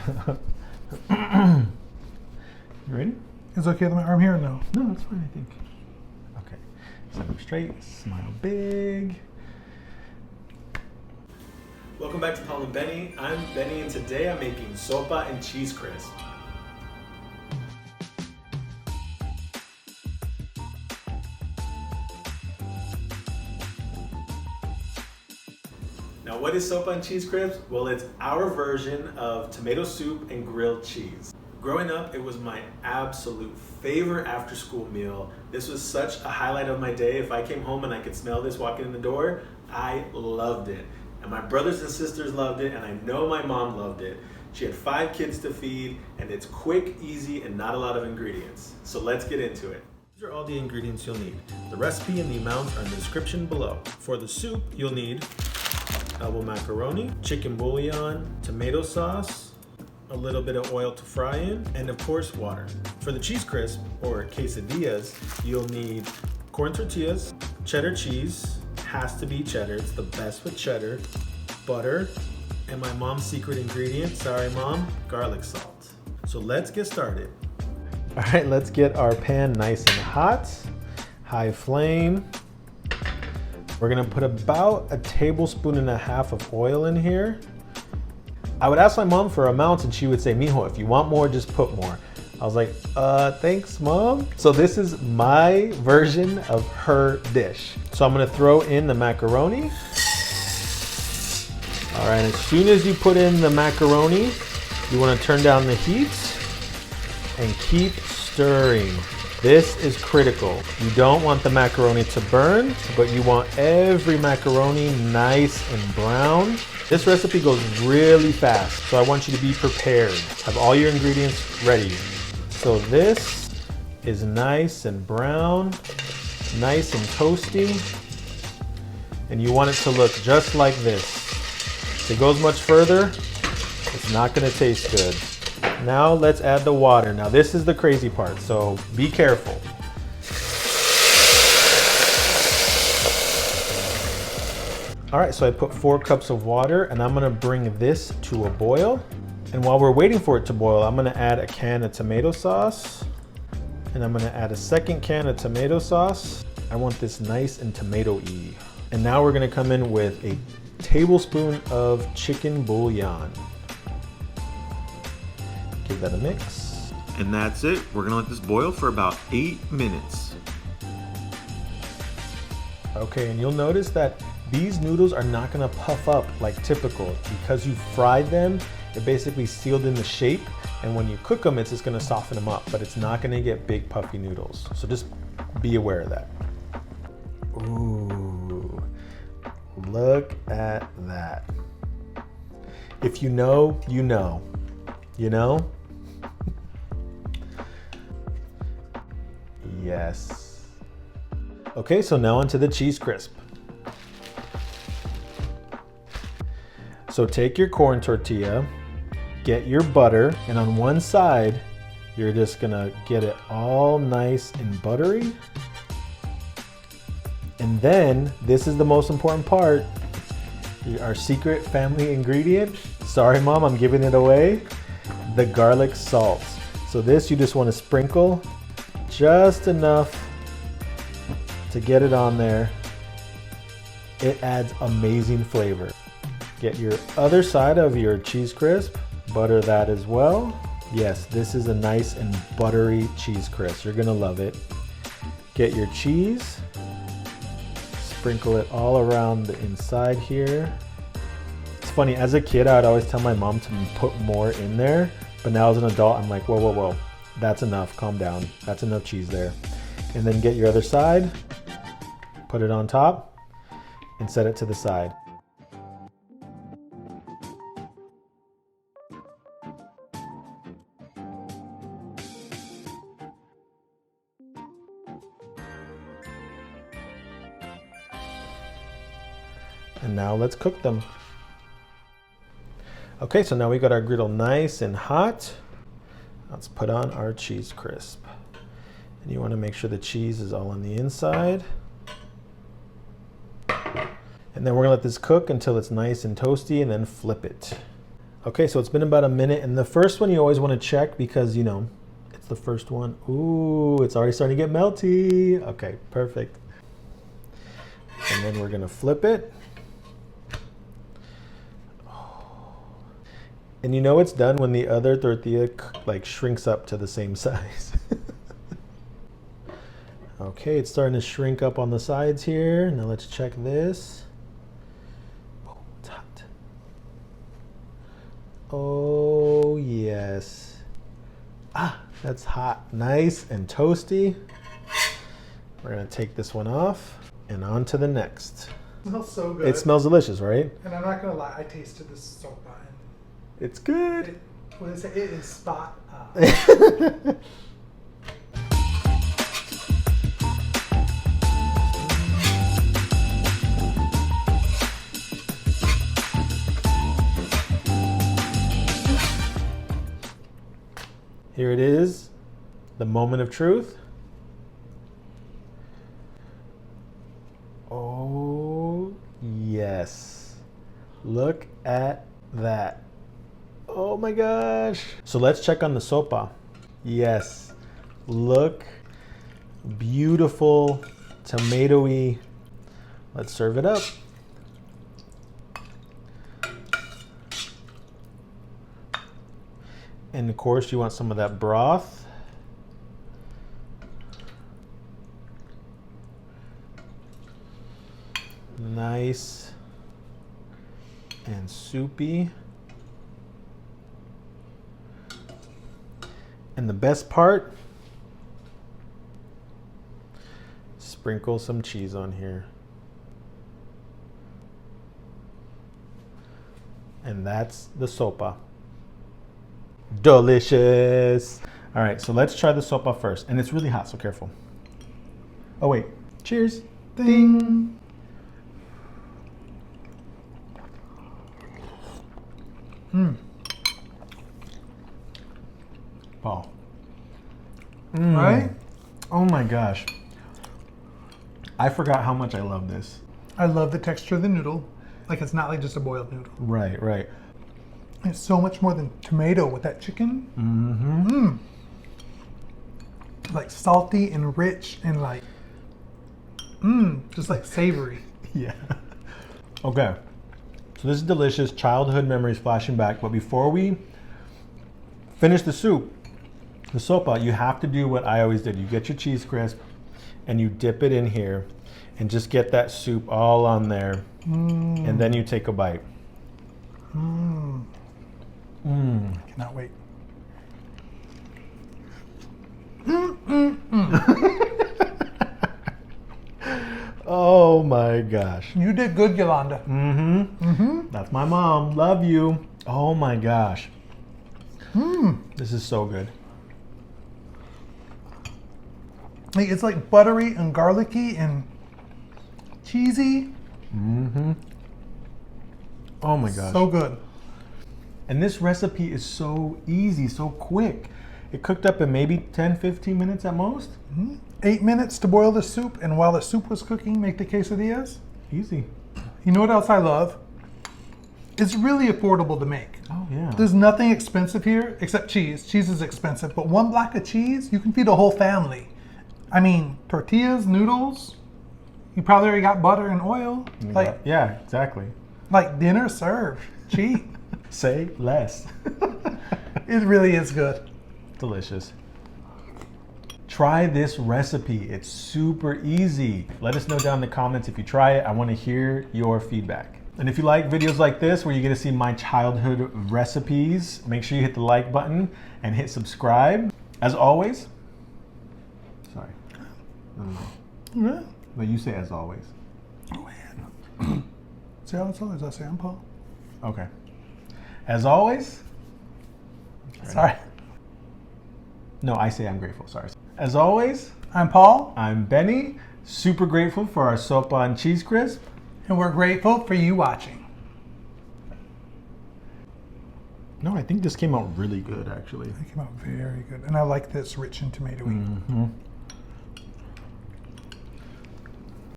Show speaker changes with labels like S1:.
S1: You ready?
S2: It's okay with my arm here or no?
S1: No, it's fine, I think. Okay. Stand up straight, smile big.
S3: Welcome back to Paul and Benny. I'm Benny, and today I'm making Sopa and Cheese Crisp. Now, what is Sopa and Cheese Crisp? Well, it's our version of tomato soup and grilled cheese. Growing up, it was my absolute favorite after-school meal. This was such a highlight of my day. If I came home and I could smell this walking in the door, I loved it. And my brothers and sisters loved it, and I know my mom loved it. She had 5 kids to feed, and it's quick, easy, and not a lot of ingredients. So let's get into it. These are all the ingredients you'll need. The recipe and the amounts are in the description below. For the soup, you'll need elbow macaroni, chicken bouillon, tomato sauce, a little bit of oil to fry in, and of course water. For the cheese crisp or quesadillas, you'll need corn tortillas, cheddar cheese, has to be cheddar, it's the best with cheddar, butter, and my mom's secret ingredient, sorry mom, garlic salt. So let's get started.
S1: All right, let's get our pan nice and hot, high flame. We're gonna put about 1.5 tablespoons of oil in here. I would ask my mom for amounts and she would say, mijo, if you want more, just put more. I was like, thanks mom. So this is my version of her dish. So I'm gonna throw in the macaroni. All right, as soon as you put in the macaroni, you wanna turn down the heat and keep stirring. This is critical. You don't want the macaroni to burn, but you want every macaroni nice and brown. This recipe goes really fast, so I want you to be prepared. Have all your ingredients ready. So this is nice and brown, nice and toasty, and you want it to look just like this. If it goes much further, it's not gonna taste good. Now let's add the water. Now this is the crazy part, so be careful. All right, so I put 4 cups of water and I'm gonna bring this to a boil. And while we're waiting for it to boil, I'm gonna add a can of tomato sauce. And I'm gonna add a second can of tomato sauce. I want this nice and tomato-y. And now we're gonna come in with a tablespoon of chicken bouillon. Give that a mix.
S3: And that's it. We're gonna let this boil for about 8 minutes.
S1: Okay, and you'll notice that these noodles are not gonna puff up like typical. Because you fried them, they're basically sealed in the shape, and when you cook them, it's just gonna soften them up, but it's not gonna get big puffy noodles. So just be aware of that. Ooh, look at that. If you know, you know. You know? Yes. Okay, so now onto the cheese crisp. So take your corn tortilla, get your butter, and on one side, you're just gonna get it all nice and buttery. And then, this is the most important part, our secret family ingredient. Sorry mom, I'm giving it away. The garlic salt. So this you just wanna sprinkle just enough to get it on there. It adds amazing flavor. Get your other side of your cheese crisp, butter that as well. Yes, this is a nice and buttery cheese crisp. You're gonna love it. Get your cheese, sprinkle it all around the inside here. It's funny, as a kid, I'd always tell my mom to put more in there, but now as an adult, I'm like, whoa, whoa, whoa, that's enough, calm down. That's enough cheese there. And then get your other side, put it on top, and set it to the side. And now let's cook them. Okay, so now we got our griddle nice and hot. Let's put on our cheese crisp. And you want to make sure the cheese is all on the inside. And then we're gonna let this cook until it's nice and toasty and then flip it. Okay, so it's been about a minute, and the first one you always want to check because, you know, it's the first one. Ooh, it's already starting to get melty. Okay, perfect. And then we're gonna flip it. And you know it's done when the other tortilla like shrinks up to the same size. Okay, it's starting to shrink up on the sides here. Now let's check this. Oh, it's hot. Oh, yes. Ah, that's hot. Nice and toasty. We're gonna take this one off and on to the next.
S2: It smells so good.
S1: It smells delicious, right?
S2: And I'm not gonna lie, I tasted this sopa.
S1: It's good.
S2: What is it? It is spot on.
S1: Here it is, the moment of truth. Oh, yes. Look at that. Oh my gosh. So let's check on the sopa. Yes. Look. Beautiful, tomatoey. Let's serve it up. And of course, you want some of that broth. Nice and soupy. And the best part, sprinkle some cheese on here. And that's the sopa. Delicious. All right, so let's try the sopa first. And it's really hot, so careful. Oh wait, cheers.
S2: Ding.
S1: Paul.
S2: Right?
S1: Oh my gosh. I forgot how much I love this.
S2: I love the texture of the noodle. Like it's not like just a boiled noodle.
S1: Right, right.
S2: It's so much more than tomato with that chicken.
S1: Mm-hmm.
S2: Like salty and rich and like, just like savory.
S1: Yeah. Okay. So this is delicious. Childhood memories flashing back. But before we finish the soup, the sopa, you have to do what I always did. You get your cheese crisp and you dip it in here and just get that soup all on there. And then you take a bite.
S2: I cannot wait.
S1: Oh my gosh.
S2: You did good, Yolanda.
S1: That's my mom. Love you. Oh my gosh. This is so good.
S2: Like, it's like buttery and garlicky and cheesy.
S1: Oh my gosh.
S2: So good.
S1: And this recipe is so easy, so quick. It cooked up in maybe 10-15 minutes at most.
S2: 8 minutes to boil the soup, and while the soup was cooking, make the quesadillas.
S1: Easy.
S2: You know what else I love? It's really affordable to make.
S1: Oh yeah.
S2: There's nothing expensive here except cheese. Cheese is expensive, but one block of cheese, you can feed a whole family. I mean, tortillas, noodles, you probably already got butter and oil. Like,
S1: yeah, exactly.
S2: like dinner served, cheap.
S1: Say less.
S2: It really is good.
S1: Delicious. Try this recipe. It's super easy. Let us know down in the comments if you try it. I want to hear your feedback. And if you like videos like this where you get to see my childhood recipes, make sure you hit the like button and hit subscribe. As always, sorry.
S2: Yeah.
S1: But you say as always.
S2: Oh, man. Say how it's always. I say I'm Paul.
S1: Okay. As always.
S2: Sorry.
S1: No, I say I'm grateful. Sorry. As always,
S2: I'm Paul.
S1: I'm Benny. Super grateful for our Sopa and Cheese Crisp.
S2: And we're grateful for you watching.
S1: No, I think this came out really good, actually.
S2: It came out very good. And I like this rich and tomatoey.